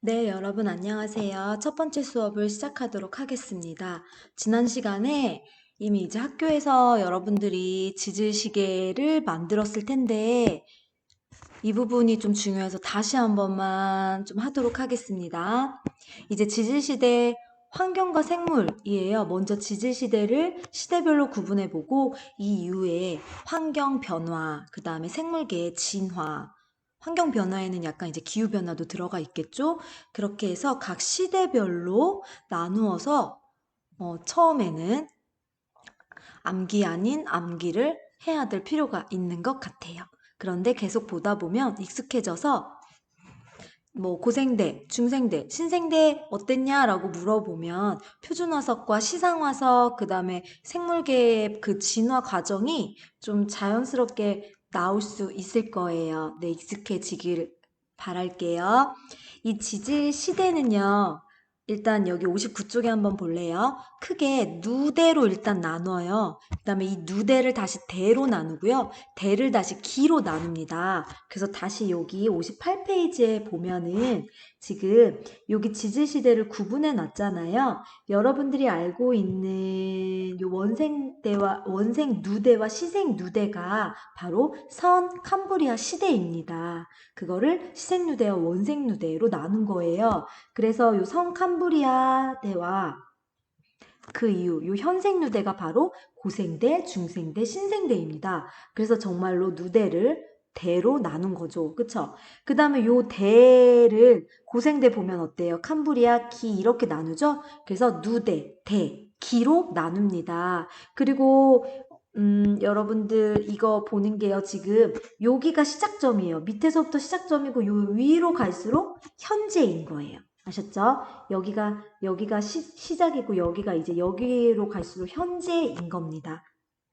네, 여러분 안녕하세요. 첫 번째 수업을 시작하도록 하겠습니다. 지난 시간에 이미 이제 학교에서 여러분들이 지질시계를 만들었을 텐데 이 부분이 좀 중요해서 다시 한 번만 좀 하도록 하겠습니다. 이제 지질시대 환경과 생물이에요. 먼저 지질시대를 시대별로 구분해보고 이 이후에 환경 변화, 그 다음에 생물계의 진화, 환경 변화에는 약간 이제 기후 변화도 들어가 있겠죠? 그렇게 해서 각 시대별로 나누어서 처음에는 암기 아닌 암기를 해야 될 필요가 있는 것 같아요. 그런데 계속 보다 보면 익숙해져서 뭐 고생대, 중생대, 신생대 어땠냐라고 물어보면 표준화석과 시상화석, 그다음에 생물계의 그 진화 과정이 좀 자연스럽게 나올 수 있을 거예요. 네, 익숙해지길 바랄게요. 이 지질 시대는요. 일단 여기 59쪽에 한번 볼래요? 크게 누대로 일단 나눠요. 그다음에 이 누대를 다시 대로 나누고요. 대를 다시 기로 나눕니다. 그래서 다시 여기 58페이지에 보면은 지금 여기 지질시대를 구분해 놨잖아요. 여러분들이 알고 있는 요 원생 누대와 시생 누대가 바로 선 캄브리아 시대입니다. 그거를 시생 누대와 원생 누대로 나눈 거예요. 그래서 요 선 캄브리아 대와 그 이후 요 현생 누대가 바로 고생대, 중생대, 신생대입니다. 그래서 정말로 누대를 대로 나눈 거죠. 그쵸? 그 다음에 요 대를 고생대 보면 어때요? 캄브리아, 기 이렇게 나누죠? 그래서 누대, 대, 기로 나눕니다. 그리고 여러분들 이거 보는 게요. 지금 여기가 시작점이에요. 밑에서부터 시작점이고 요 위로 갈수록 현재인 거예요. 아셨죠? 여기가 시작이고 여기가 이제 여기로 갈수록 현재인 겁니다.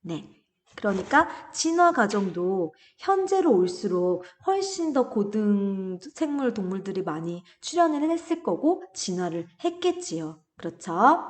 네. 그러니까 진화 과정도 현재로 올수록 훨씬 더 고등 생물 동물들이 많이 출현을 했을 거고 진화를 했겠지요. 그렇죠?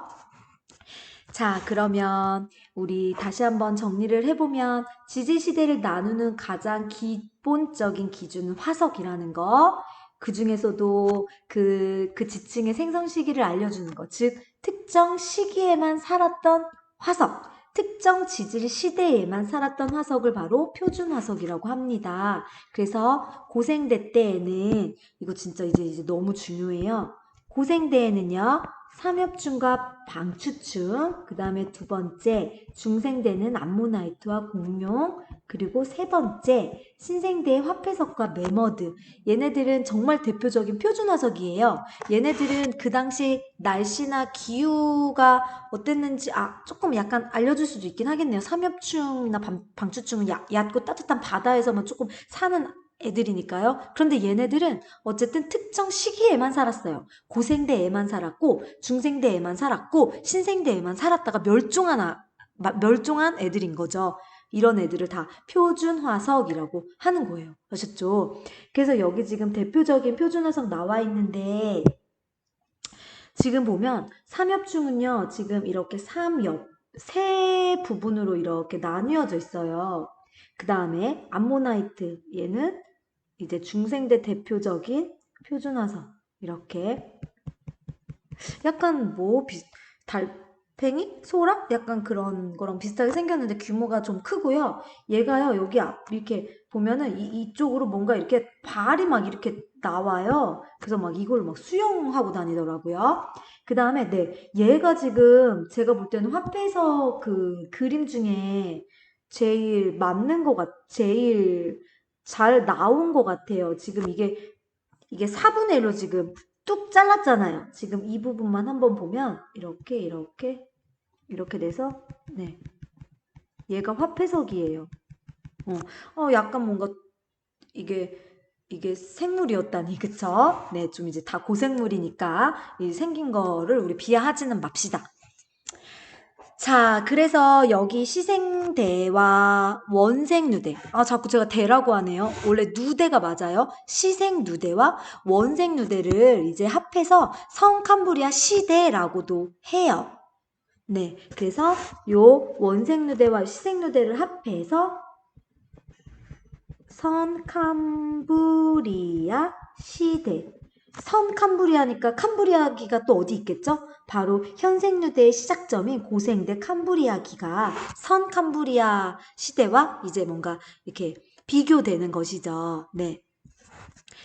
자, 그러면 우리 다시 한번 정리를 해보면 지질시대를 나누는 가장 기본적인 기준은 화석이라는 거. 그 중에서도 그 지층의 생성 시기를 알려주는 것. 즉, 특정 시기에만 살았던 화석. 특정 지질 시대에만 살았던 화석을 바로 표준 화석이라고 합니다. 그래서 고생대 때에는 이거 진짜 이제 너무 중요해요. 고생대에는요. 삼엽충과 방추충, 그 다음에 두 번째 중생대는 암모나이트와 공룡, 그리고 세 번째 신생대의 화폐석과 매머드. 얘네들은 정말 대표적인 표준화석이에요. 얘네들은 그 당시 날씨나 기후가 어땠는지 조금 약간 알려줄 수도 있긴 하겠네요. 삼엽충이나 방추충은 얕고 따뜻한 바다에서만 조금 사는 애들이니까요. 그런데 얘네들은 어쨌든 특정 시기에만 살았어요. 고생대에만 살았고 중생대에만 살았고 신생대에만 살았다가 멸종한 애들인 거죠. 이런 애들을 다 표준화석이라고 하는 거예요. 아셨죠? 그래서 여기 지금 대표적인 표준화석 나와 있는데 지금 보면 삼엽충은요. 지금 이렇게 세 부분으로 이렇게 나뉘어져 있어요. 그 다음에 암모나이트 얘는 이제 중생대 대표적인 표준화석 이렇게 약간 달팽이? 소라? 약간 그런 거랑 비슷하게 생겼는데 규모가 좀 크고요. 얘가요, 여기 이렇게 보면은 이쪽으로 뭔가 이렇게 발이 막 이렇게 나와요. 그래서 막 이걸 막 수영하고 다니더라고요. 그 다음에, 네, 얘가 지금 제가 볼 때는 화폐에서 그 그림 중에 제일 잘 나온 것 같아요. 지금 이게 4분의 1로 지금 뚝 잘랐잖아요. 지금 이 부분만 한번 보면 이렇게 돼서 네 얘가 화폐석이에요. 약간 뭔가 이게 생물이었다니 그쵸? 네, 좀 이제 다 고생물이니까 이 생긴 거를 우리 비하하지는 맙시다. 자, 그래서 여기 시생대와 원생누대. 자꾸 제가 대라고 하네요. 원래 누대가 맞아요. 시생누대와 원생누대를 이제 합해서 성캄브리아 시대라고도 해요. 네, 그래서 요 원생누대와 시생누대를 합해서 선캄브리아 시대. 선 캄브리아니까 캄브리아기가 또 어디 있겠죠? 바로 현생유대의 시작점인 고생대 캄브리아기가 선 캄브리아 시대와 이제 뭔가 이렇게 비교되는 것이죠. 네.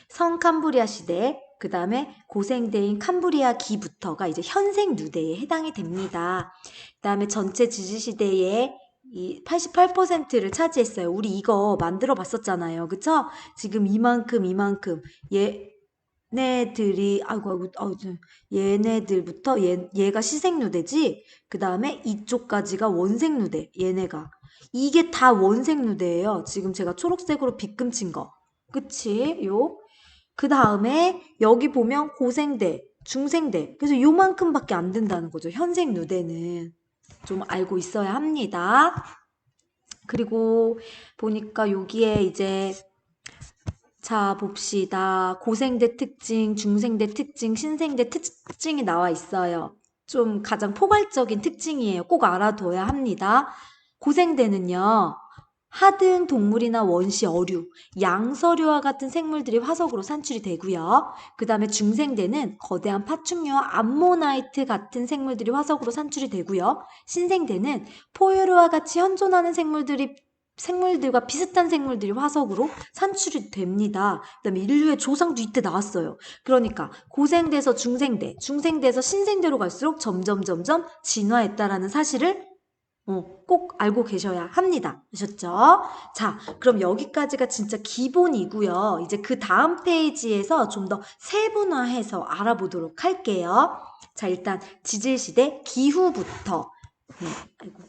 선 캄브리아 시대, 그 다음에 고생대인 캄브리아 기부터가 이제 현생 누대에 해당이 됩니다. 그 다음에 전체 지지시대의 이 88%를 차지했어요. 우리 이거 만들어 봤었잖아요. 그쵸? 지금 이만큼 얘네들이 얘네들부터 얘가 시생누대지. 그 다음에 이쪽까지가 원생누대. 얘네가 이게 다 원생누대예요. 지금 제가 초록색으로 빗금친 거. 그치? 그 다음에 여기 보면 고생대, 중생대. 그래서 요만큼밖에 안 된다는 거죠. 현생 누대는. 좀 알고 있어야 합니다. 그리고 보니까 여기에 이제 자 봅시다. 고생대 특징, 중생대 특징, 신생대 특징이 나와 있어요. 좀 가장 포괄적인 특징이에요. 꼭 알아둬야 합니다. 고생대는요. 하등 동물이나 원시, 어류, 양서류와 같은 생물들이 화석으로 산출이 되고요. 그 다음에 중생대는 거대한 파충류와 암모나이트 같은 생물들이 화석으로 산출이 되고요. 신생대는 포유류와 같이 현존하는 생물들과 비슷한 생물들이 화석으로 산출이 됩니다. 그 다음에 인류의 조상도 이때 나왔어요. 그러니까 고생대에서 중생대, 중생대에서 신생대로 갈수록 점점 진화했다라는 사실을 꼭 알고 계셔야 합니다. 아셨죠? 자, 그럼 여기까지가 진짜 기본이고요. 이제 그 다음 페이지에서 좀 더 세분화해서 알아보도록 할게요. 자, 일단 지질시대 기후부터. 네, 아이고.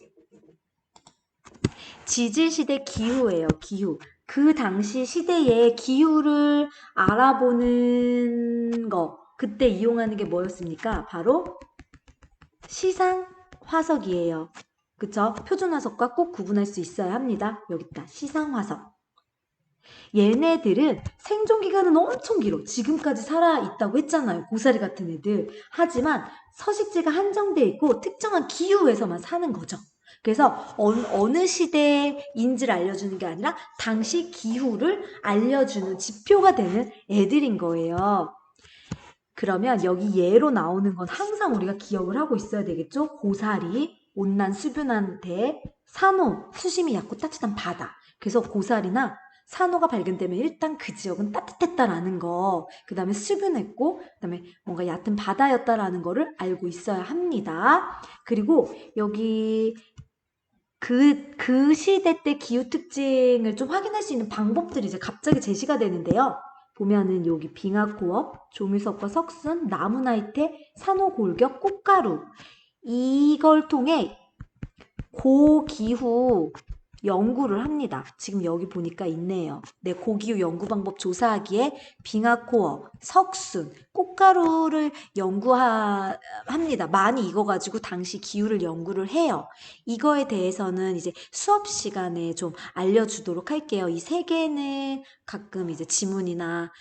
지질시대 기후예요. 기후. 그 당시 시대의 기후를 알아보는 거. 그때 이용하는 게 뭐였습니까? 바로 시상 화석이에요. 그쵸? 표준 화석과 꼭 구분할 수 있어야 합니다. 여기 있다. 시상 화석. 얘네들은 생존 기간은 엄청 길어. 지금까지 살아있다고 했잖아요. 고사리 같은 애들. 하지만 서식지가 한정돼 있고 특정한 기후에서만 사는 거죠. 그래서 어느 시대인지를 알려주는 게 아니라 당시 기후를 알려주는 지표가 되는 애들인 거예요. 그러면 여기 예로 나오는 건 항상 우리가 기억을 하고 있어야 되겠죠? 고사리, 온난 수변한 대, 산호, 수심이 얕고 따뜻한 바다. 그래서 고사리나 산호가 발견되면 일단 그 지역은 따뜻했다라는 거, 그 다음에 수변했고, 그 다음에 뭔가 얕은 바다였다라는 거를 알고 있어야 합니다. 그리고 여기 그 시대 때 기후 특징을 좀 확인할 수 있는 방법들이 이제 갑자기 제시가 되는데요. 보면은 여기 빙하코어, 조미석과 석순, 나무나이테, 산호골격, 꽃가루 이걸 통해 고기후 연구를 합니다. 지금 여기 보니까 있네요. 네, 고기후 연구 방법 조사하기에 빙하코어, 석순, 꽃가루를 연구합니다. 많이 익어가지고 당시 기후를 연구를 해요. 이거에 대해서는 이제 수업 시간에 좀 알려주도록 할게요. 이 세 개는 가끔 이제 지문이나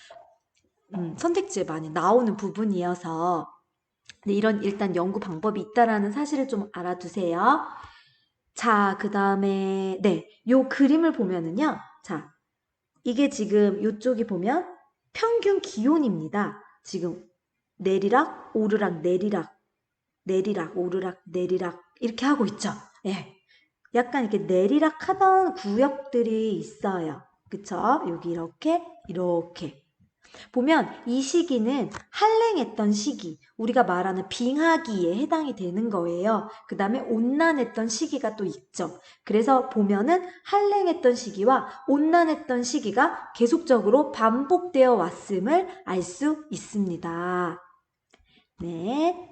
선택지에 많이 나오는 부분이어서 네, 이런 일단 연구 방법이 있다라는 사실을 좀 알아두세요. 자, 그 다음에 네, 요 그림을 보면은요. 자, 이게 지금 요쪽이 보면 평균 기온입니다. 지금 내리락, 오르락, 내리락, 내리락, 오르락, 내리락 이렇게 하고 있죠. 예. 약간 이렇게 내리락 하던 구역들이 있어요. 그쵸? 여기 이렇게. 보면 이 시기는 한랭했던 시기, 우리가 말하는 빙하기에 해당이 되는 거예요. 그 다음에 온난했던 시기가 또 있죠. 그래서 보면은 한랭했던 시기와 온난했던 시기가 계속적으로 반복되어 왔음을 알 수 있습니다. 네.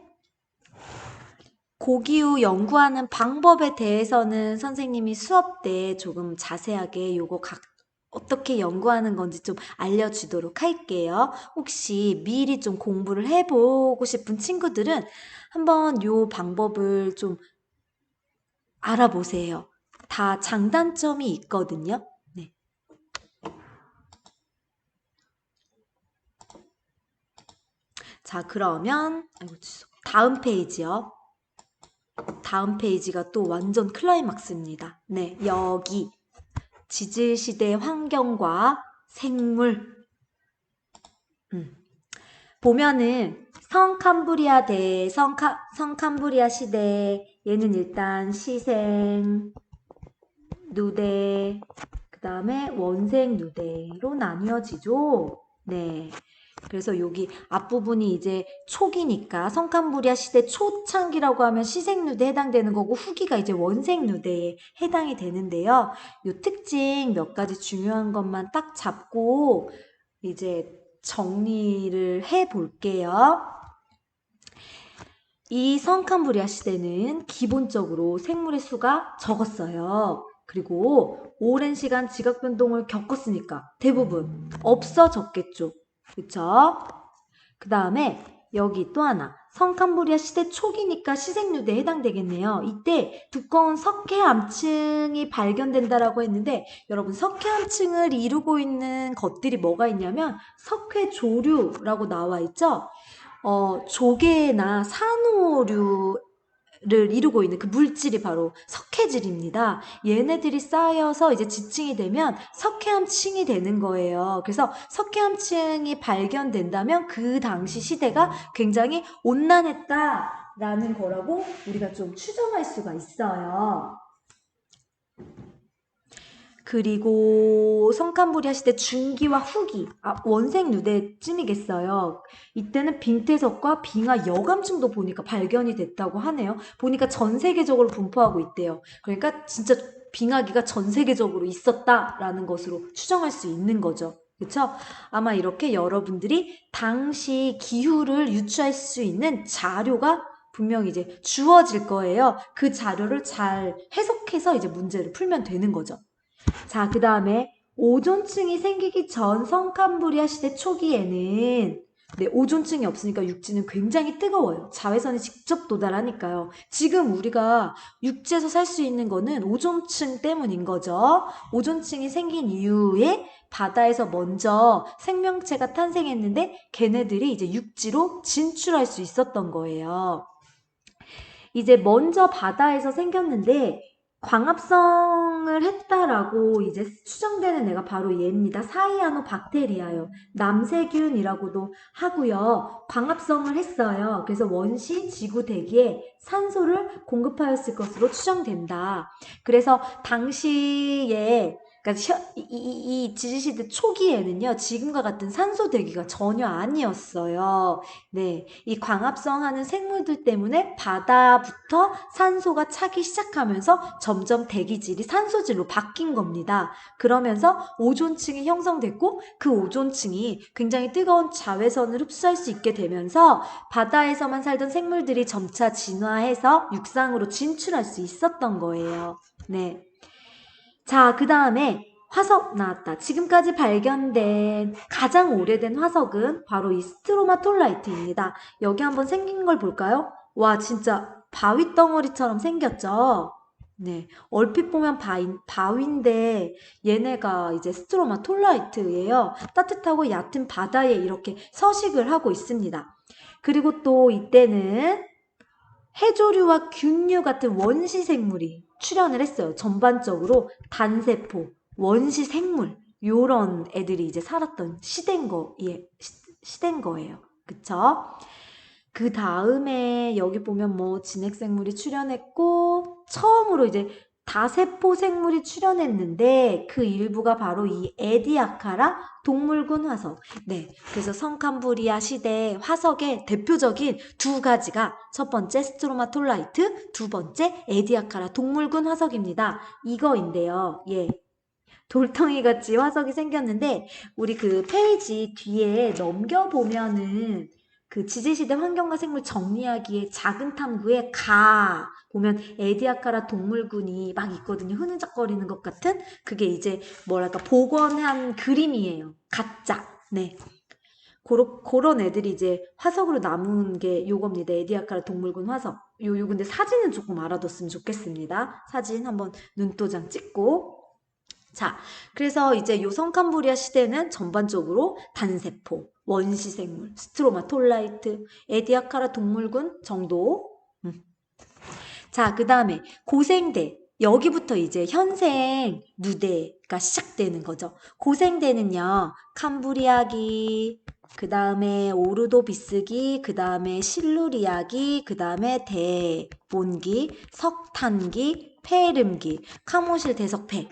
고기후 연구하는 방법에 대해서는 선생님이 수업 때 조금 자세하게 요거 어떻게 연구하는 건지 좀 알려주도록 할게요. 혹시 미리 좀 공부를 해보고 싶은 친구들은 한번 요 방법을 좀 알아보세요. 다 장단점이 있거든요. 네. 자, 그러면 다음 페이지요. 다음 페이지가 또 완전 클라이막스입니다. 네, 여기 지질시대 환경과 생물 보면은 성캄브리아 성캄브리아 시대, 얘는 일단 시생 누대, 그 다음에 원생 누대로 나뉘어지죠. 네. 그래서 여기 앞부분이 이제 초기니까 성캄브리아 시대 초창기라고 하면 시생누대에 해당되는 거고, 후기가 이제 원생누대에 해당이 되는데요. 요 특징 몇 가지 중요한 것만 딱 잡고 이제 정리를 해 볼게요. 이 성캄브리아 시대는 기본적으로 생물의 수가 적었어요. 그리고 오랜 시간 지각 변동을 겪었으니까 대부분 없어졌겠죠. 그쵸? 그 다음에 여기 또 하나, 성캄브리아 시대 초기니까 시생류대에 해당되겠네요. 이때 두꺼운 석회암층이 발견된다라고 했는데, 여러분 석회암층을 이루고 있는 것들이 뭐가 있냐면 석회조류라고 나와 있죠. 조개나 산호류를 이루고 있는 그 물질이 바로 석회질입니다. 얘네들이 쌓여서 이제 지층이 되면 석회암층이 되는 거예요. 그래서 석회암층이 발견된다면 그 당시 시대가 굉장히 온난했다라는 거라고 우리가 좀 추정할 수가 있어요. 그리고 성캄브리아 시대 중기와 후기, 원생 누대쯤이겠어요. 이때는 빙태석과 빙하 여감층도 보니까 발견이 됐다고 하네요. 보니까 전 세계적으로 분포하고 있대요. 그러니까 진짜 빙하기가 전 세계적으로 있었다라는 것으로 추정할 수 있는 거죠. 그렇죠? 아마 이렇게 여러분들이 당시 기후를 유추할 수 있는 자료가 분명히 이제 주어질 거예요. 그 자료를 잘 해석해서 이제 문제를 풀면 되는 거죠. 자, 그 다음에 오존층이 생기기 전 성캄브리아 시대 초기에는, 네, 오존층이 없으니까 육지는 굉장히 뜨거워요. 자외선이 직접 도달하니까요. 지금 우리가 육지에서 살 수 있는 거는 오존층 때문인 거죠. 오존층이 생긴 이후에 바다에서 먼저 생명체가 탄생했는데 걔네들이 이제 육지로 진출할 수 있었던 거예요. 이제 먼저 바다에서 생겼는데 광합성을 했다라고 이제 추정되는 애가 바로 얘입니다. 사이아노 박테리아요. 남세균이라고도 하고요. 광합성을 했어요. 그래서 원시 지구 대기에 산소를 공급하였을 것으로 추정된다. 그래서 당시에 그러니까 이 지지시대 초기에는요, 지금과 같은 산소 대기가 전혀 아니었어요. 네, 이 광합성하는 생물들 때문에 바다부터 산소가 차기 시작하면서 점점 대기질이 산소질로 바뀐 겁니다. 그러면서 오존층이 형성됐고, 그 오존층이 굉장히 뜨거운 자외선을 흡수할 수 있게 되면서 바다에서만 살던 생물들이 점차 진화해서 육상으로 진출할 수 있었던 거예요. 네. 자, 그 다음에 화석 나왔다. 지금까지 발견된 가장 오래된 화석은 바로 이 스트로마톨라이트입니다. 여기 한번 생긴 걸 볼까요? 와, 진짜 바위 덩어리처럼 생겼죠? 네, 얼핏 보면 바위인데 얘네가 이제 스트로마톨라이트예요. 따뜻하고 얕은 바다에 이렇게 서식을 하고 있습니다. 그리고 또 이때는 해조류와 균류 같은 원시 생물이 출현을 했어요. 전반적으로 단세포, 원시 생물 요런 애들이 이제 살았던 시대인 거예요. 그쵸? 그 다음에 여기 보면 뭐 진핵생물이 출현했고 처음으로 이제 다세포 생물이 출현했는데 그 일부가 바로 이 에디아카라 동물군 화석. 네, 그래서 성캄브리아 시대 화석의 대표적인 두 가지가 첫 번째 스트로마톨라이트, 두 번째 에디아카라 동물군 화석입니다. 이거인데요. 예. 돌덩이 같이 화석이 생겼는데 우리 그 페이지 뒤에 넘겨보면은 그 지지시대 환경과 생물 정리하기에 작은 탐구에 가 보면 에디아카라 동물군이 막 있거든요. 흐느적거리는 것 같은 그게 이제 뭐랄까 복원한 그림이에요. 가짜. 네. 그런 애들이 이제 화석으로 남은 게 요겁니다. 에디아카라 동물군 화석. 요 근데 사진은 조금 알아뒀으면 좋겠습니다. 사진 한번 눈도장 찍고. 자, 그래서 이제 요 성캄브리아 시대는 전반적으로 단세포, 원시생물, 스트로마톨라이트, 에디아카라 동물군 정도. 자, 그 다음에 고생대. 여기부터 이제 현생 누대가 시작되는 거죠. 고생대는요, 캄브리아기, 그 다음에 오르도비스기, 그 다음에 실루리아기, 그 다음에 대본기, 석탄기, 폐름기, 카모실 대석패.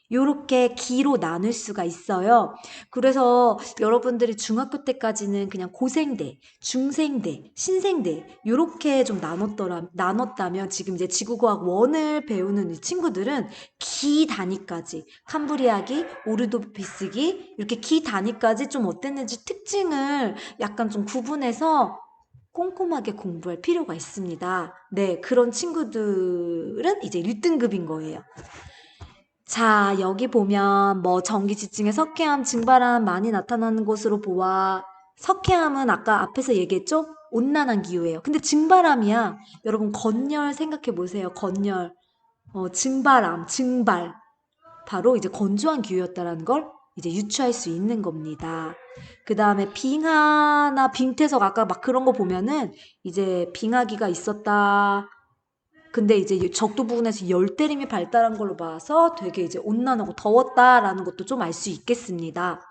요렇게 기로 나눌 수가 있어요. 그래서 여러분들이 중학교 때까지는 그냥 고생대, 중생대, 신생대 요렇게 좀 나눴다면 지금 이제 지구과학 1을 배우는 이 친구들은 기 단위까지 캄브리아기, 오르도비스기 이렇게 기 단위까지 좀 어땠는지 특징을 약간 좀 구분해서 꼼꼼하게 공부할 필요가 있습니다. 네, 그런 친구들은 이제 1등급인 거예요. 자, 여기 보면 뭐 전기 지층에 석회암, 증발암 많이 나타나는 것으로 보아. 석회암은 아까 앞에서 얘기했죠? 온난한 기후예요. 근데 증발암이야. 여러분 건열 생각해 보세요. 건열. 증발암, 증발. 바로 이제 건조한 기후였다라는 걸 이제 유추할 수 있는 겁니다. 그 다음에 빙하나 빙태석 아까 막 그런 거 보면은 이제 빙하기가 있었다. 근데 이제 적도 부근에서 열대림이 발달한 걸로 봐서 되게 이제 온난하고 더웠다라는 것도 좀 알 수 있겠습니다.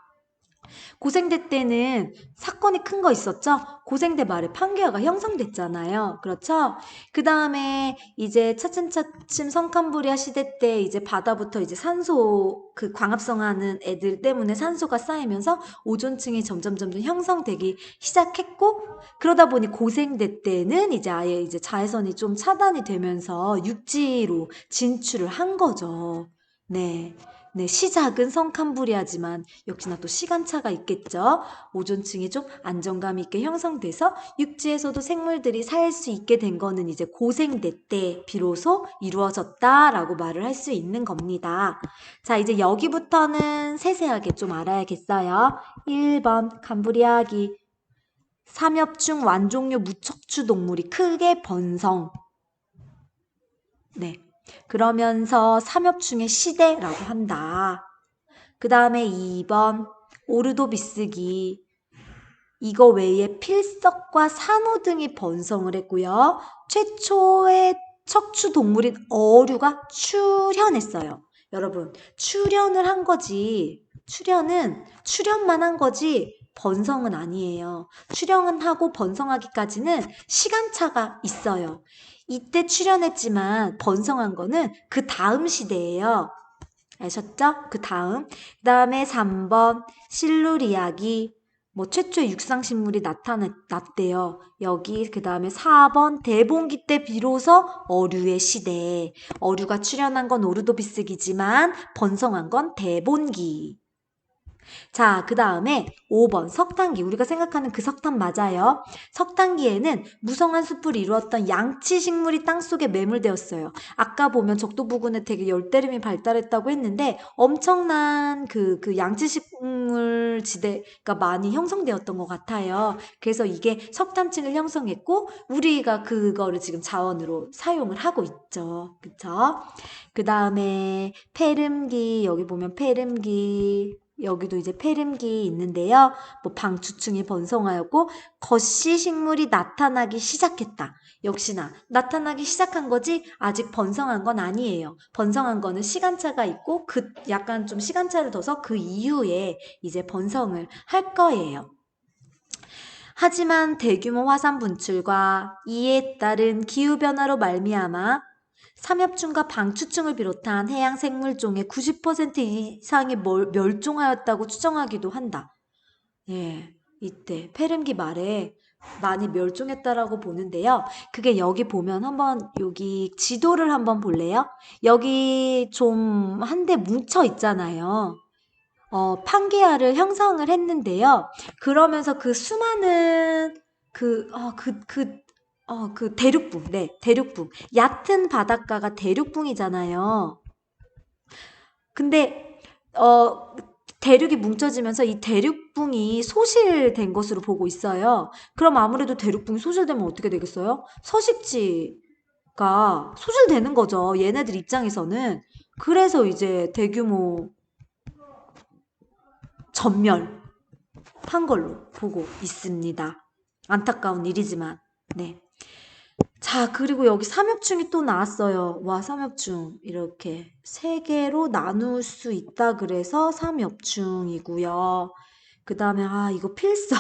고생대 때는 사건이 큰 거 있었죠? 고생대 말에 판교가 형성됐잖아요. 그렇죠? 그 다음에 이제 차츰차츰 성캄브리아 시대 때 이제 바다부터 이제 산소 그 광합성하는 애들 때문에 산소가 쌓이면서 오존층이 점점 형성되기 시작했고 그러다 보니 고생대 때는 이제 아예 이제 자외선이 좀 차단이 되면서 육지로 진출을 한 거죠. 네. 네, 시작은 성캄브리아지만 역시나 또 시간차가 있겠죠. 오존층이 좀 안정감 있게 형성돼서 육지에서도 생물들이 살 수 있게 된 거는 이제 고생대 때 비로소 이루어졌다라고 말을 할 수 있는 겁니다. 자, 이제 여기부터는 세세하게 좀 알아야겠어요. 1번 캄브리아기 삼엽중 완종류 무척추 동물이 크게 번성. 네. 그러면서 삼엽중의 시대라고 한다. 그 다음에 2번 오르도비스기 이거 외에 필석과 산호 등이 번성을 했고요. 최초의 척추 동물인 어류가 출현했어요. 여러분 출현을 한 거지 출현만 한 거지 번성은 아니에요. 출현은 하고 번성하기까지는 시간차가 있어요. 이때 출현했지만 번성한 거는 그 다음 시대예요. 아셨죠? 그 다음에 3번 실루리아기 뭐 최초의 육상식물이 나타났대요. 여기 그 다음에 4번 대봉기 때 비로소 어류의 시대. 어류가 출현한 건 오르도비스기지만 번성한 건 대본기. 자, 그 다음에 5번 석탄기. 우리가 생각하는 그 석탄 맞아요. 석탄기에는 무성한 숲을 이루었던 양치식물이 땅속에 매몰되었어요. 아까 보면 적도 부근에 되게 열대림이 발달했다고 했는데 엄청난 그 양치식물 지대가 많이 형성되었던 것 같아요. 그래서 이게 석탄층을 형성했고 우리가 그거를 지금 자원으로 사용을 하고 있죠. 그쵸? 그 다음에 폐름기. 여기 보면 폐름기. 여기도 이제 폐름기 있는데요. 뭐 방추층이 번성하였고 겉시 식물이 나타나기 시작했다. 역시나 나타나기 시작한 거지 아직 번성한 건 아니에요. 번성한 거는 시간차가 있고 그 약간 좀 시간차를 둬서 그 이후에 이제 번성을 할 거예요. 하지만 대규모 화산 분출과 이에 따른 기후변화로 말미암아 삼엽충과 방추충을 비롯한 해양 생물종의 90% 이상이 멸종하였다고 추정하기도 한다. 예, 이때 페름기 말에 많이 멸종했다라고 보는데요. 그게 여기 보면 한번 여기 지도를 한번 볼래요? 여기 좀 한데 뭉쳐 있잖아요. 판게아를 형성을 했는데요. 그러면서 그 수많은 대륙붕, 네, 대륙붕. 얕은 바닷가가 대륙붕이잖아요. 근데, 대륙이 뭉쳐지면서 이 대륙붕이 소실된 것으로 보고 있어요. 그럼 아무래도 대륙붕이 소실되면 어떻게 되겠어요? 서식지가 소실되는 거죠. 얘네들 입장에서는. 그래서 이제 대규모 전멸한 걸로 보고 있습니다. 안타까운 일이지만, 네. 자, 그리고 여기 삼엽충이 또 나왔어요. 와, 삼엽충. 이렇게 세 개로 나눌 수 있다 그래서 삼엽충이고요. 그 다음에, 이거 필석.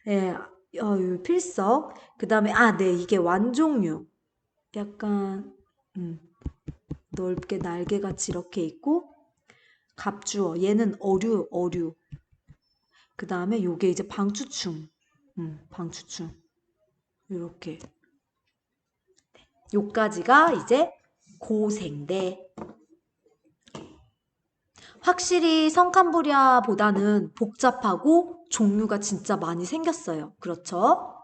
예, 이거 필석. 그 다음에, 네, 이게 완종류. 약간, 넓게 날개같이 이렇게 있고, 갑주어. 얘는 어류. 그 다음에 요게 이제 방추충. 방추충. 요렇게. 요까지가 이제 고생대. 확실히 성캄브리아보다는 복잡하고 종류가 진짜 많이 생겼어요. 그렇죠?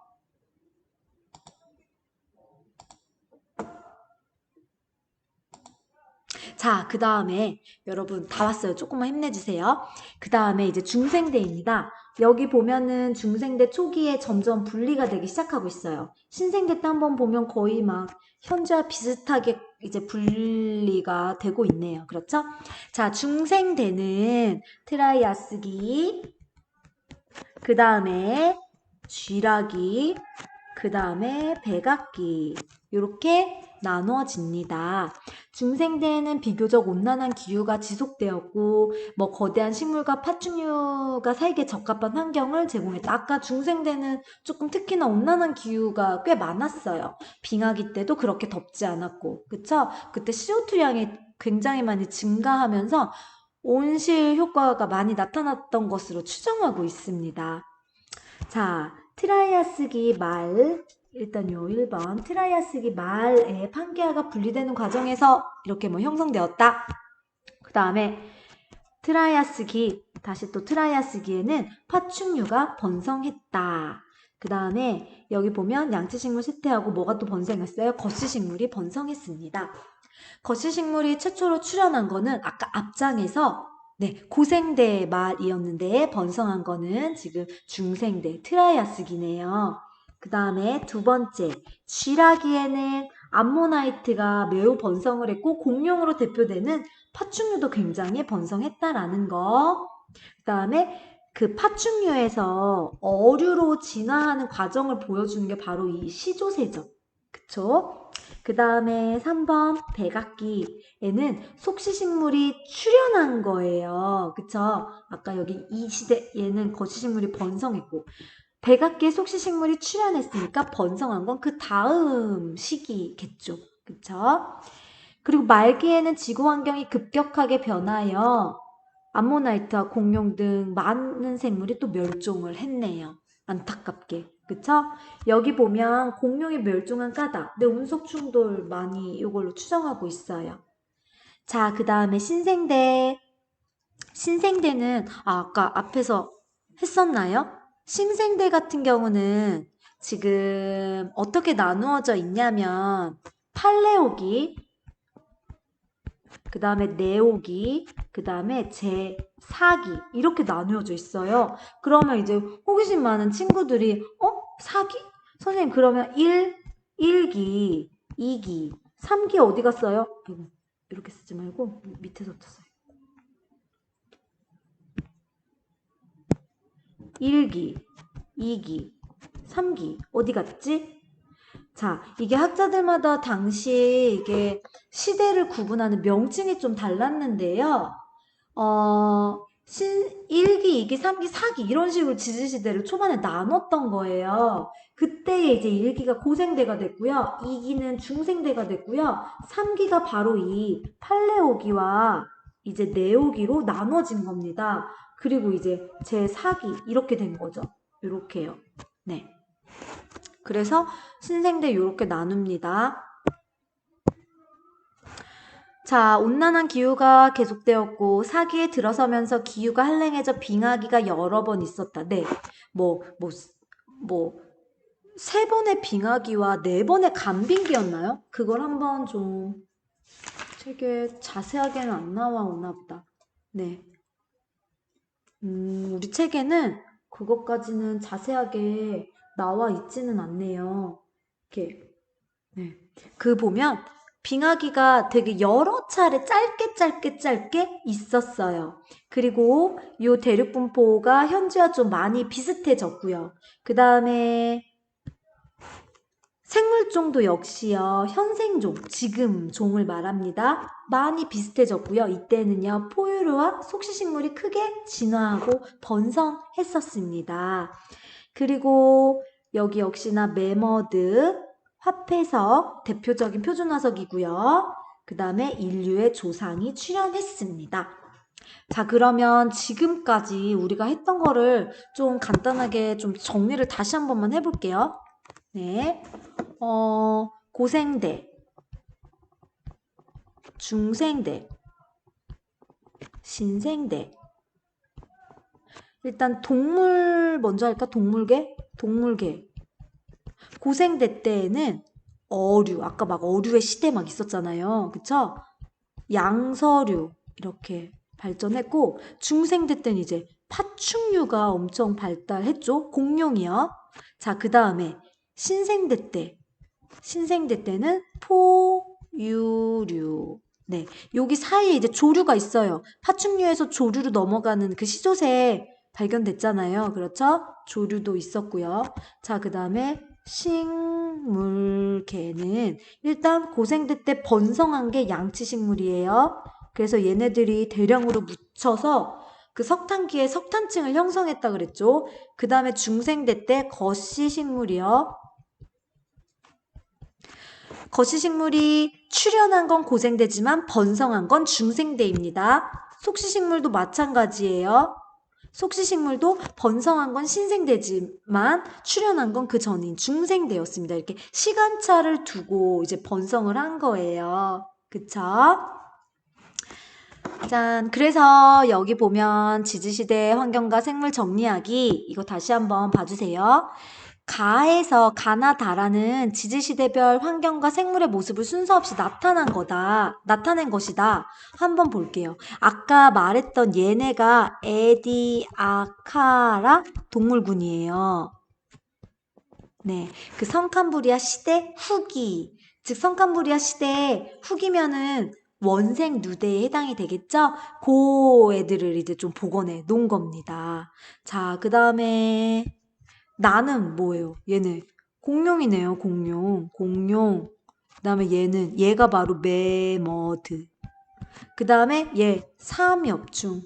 자, 그 다음에 여러분 다 왔어요. 조금만 힘내주세요. 그 다음에 이제 중생대입니다. 여기 보면은 중생대 초기에 점점 분리가 되기 시작하고 있어요. 신생대 때 한번 보면 거의 막 현재와 비슷하게 이제 분리가 되고 있네요. 그렇죠? 자, 중생대는 트라이아스기, 그 다음에 쥐라기, 그 다음에 백악기 이렇게 나누어집니다. 중생대에는 비교적 온난한 기후가 지속되었고 뭐 거대한 식물과 파충류가 살기에 적합한 환경을 제공했다. 아까 중생대는 조금 특히나 온난한 기후가 꽤 많았어요. 빙하기 때도 그렇게 덥지 않았고 그쵸? 그때 CO2 양이 굉장히 많이 증가하면서 온실 효과가 많이 나타났던 것으로 추정하고 있습니다. 자, 트라이아스기 말, 일단 요 1번 트라이아스기 말에 판게아가 분리되는 과정에서 이렇게 뭐 형성되었다. 그 다음에 트라이아스기, 다시 또 트라이아스기에는 파충류가 번성했다. 그 다음에 여기 보면 양치식물 쇠퇴하고 뭐가 또 번성했어요? 거시식물이 번성했습니다. 거시식물이 최초로 출현한 거는 아까 앞장에서 고생대 말이었는데 번성한 거는 지금 중생대 트라이아스기네요. 그 다음에 두 번째, 쥐라기에는 암모나이트가 매우 번성을 했고 공룡으로 대표되는 파충류도 굉장히 번성했다라는 거. 그 다음에 그 파충류에서 어류로 진화하는 과정을 보여주는 게 바로 이 시조새죠. 그쵸? 그 다음에 3번 백악기에는 속시식물이 출현한 거예요. 그쵸? 아까 여기 이 시대 얘는 거시식물이 번성했고 백악기에 속시식물이 출현했으니까 번성한 건 그 다음 시기겠죠. 그쵸? 그리고 말기에는 지구 환경이 급격하게 변하여 암모나이트와 공룡 등 많은 생물이 또 멸종을 했네요. 안타깝게. 그쵸? 여기 보면 공룡이 멸종한 까닭, 내 운석 충돌 많이 이걸로 추정하고 있어요. 자, 그 다음에 신생대. 신생대는 아까 앞에서 했었나요? 신생대 같은 경우는 지금 어떻게 나누어져 있냐면 팔레오기, 그 다음에 네오기, 그 다음에 제4기 이렇게 나누어져 있어요. 그러면 이제 호기심 많은 친구들이 사기? 선생님 그러면 1기, 2기, 3기 어디 갔어요? 아이고, 이렇게 쓰지 말고 밑에서 썼어요. 1기, 2기, 3기 어디 갔지? 자, 이게 학자들마다 당시에 이게 시대를 구분하는 명칭이 좀 달랐는데요. 1기, 2기, 3기, 4기 이런 식으로 지지시대를 초반에 나눴던 거예요. 그때 이제 1기가 고생대가 됐고요. 2기는 중생대가 됐고요. 3기가 바로 이 팔레오기와 이제 네오기로 나눠진 겁니다. 그리고 이제 제4기 이렇게 된 거죠. 이렇게요. 네. 그래서 신생대 이렇게 나눕니다. 자, 온난한 기후가 계속되었고 사기에 들어서면서 기후가 한랭해져 빙하기가 여러 번 있었다. 네, 세 번의 빙하기와 네 번의 간빙기였나요? 그걸 한번 좀 책에 자세하게는 안 나와오나 보다. 네, 우리 책에는 그것까지는 자세하게 나와 있지는 않네요. 이렇게, 네, 그 보면. 빙하기가 되게 여러 차례 짧게 있었어요. 그리고 요 대륙분포가 현재와 좀 많이 비슷해졌고요. 그 다음에 생물종도 역시요. 현생종, 지금 종을 말합니다. 많이 비슷해졌고요. 이때는요. 포유류와 속시식물이 크게 진화하고 번성했었습니다. 그리고 여기 역시나 매머드, 화폐석, 대표적인 표준화석이고요. 그 다음에 인류의 조상이 출현했습니다. 자, 그러면 지금까지 우리가 했던 거를 좀 간단하게 좀 정리를 다시 한 번만 해볼게요. 네. 고생대, 중생대, 신생대. 일단 동물 먼저 할까? 동물계? 동물계. 고생대 때에는 어류, 아까 막 어류의 시대 막 있었잖아요. 그쵸? 양서류 이렇게 발전했고, 중생대 때는 이제 파충류가 엄청 발달했죠. 공룡이요. 자, 그 다음에 신생대 때는 포유류. 네, 여기 사이에 이제 조류가 있어요. 파충류에서 조류로 넘어가는 그 시조새 발견됐잖아요. 그렇죠? 조류도 있었고요. 자, 그 다음에 식물계는 일단 고생대 때 번성한 게 양치식물이에요. 그래서 얘네들이 대량으로 묻혀서 그 석탄기에 석탄층을 형성했다 그랬죠. 그 다음에 중생대 때 거시식물이요. 거시식물이 출현한 건 고생대지만 번성한 건 중생대입니다. 속시식물도 마찬가지예요. 속시식물도 번성한 건 신생대지만 출현한 건 그 전인 중생대였습니다. 이렇게 시간차를 두고 이제 번성을 한 거예요. 그쵸? 짠. 그래서 여기 보면 지지시대 환경과 생물 정리하기 이거 다시 한번 봐주세요. 가나 다라는 지지시대별 환경과 생물의 모습을 순서 없이 나타낸 것이다. 한번 볼게요. 아까 말했던 얘네가 에디아카라 동물군이에요. 네, 그 성캄브리아 시대 후기, 즉 성캄브리아 시대 후기면은 원생 누대에 해당이 되겠죠? 그 애들을 이제 좀 복원해 놓은 겁니다. 자, 그 다음에 나는 뭐예요? 얘는 공룡이네요. 공룡. 그 다음에 얘가 바로 매머드. 그 다음에 얘 삼엽충.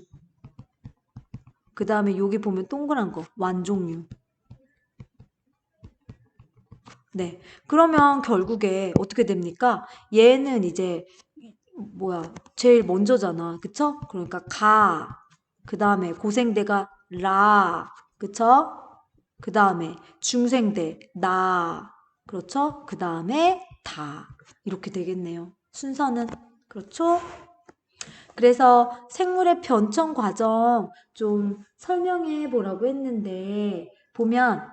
그 다음에 여기 보면 동그란 거 완종류. 네. 그러면 결국에 어떻게 됩니까? 얘는 이제 제일 먼저잖아. 그쵸? 그러니까 그 다음에 고생대가 그쵸? 그 다음에 중생대 그렇죠? 그 다음에 이렇게 되겠네요. 순서는 그렇죠? 그래서 생물의 변천 과정 좀 설명해 보라고 했는데 보면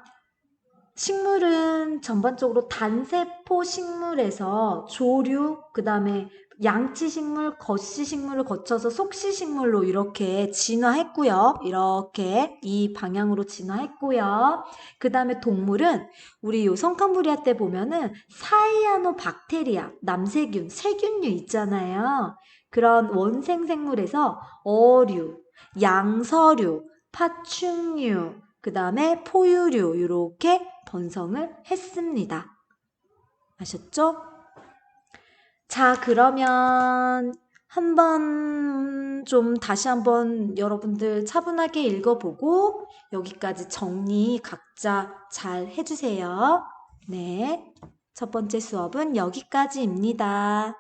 식물은 전반적으로 단세포 식물에서 조류, 그 다음에 양치식물, 거시식물을 거쳐서 속시식물로 이렇게 진화했고요. 이렇게 이 방향으로 진화했고요. 그 다음에 동물은 우리 요 성캄브리아 때 보면은 사이아노박테리아, 남세균, 세균류 있잖아요. 그런 원생 생물에서 어류, 양서류, 파충류, 그 다음에 포유류 이렇게 번성을 했습니다. 아셨죠? 자, 그러면 다시 한번 여러분들 차분하게 읽어보고 여기까지 정리 각자 잘 해주세요. 네. 첫 번째 수업은 여기까지입니다.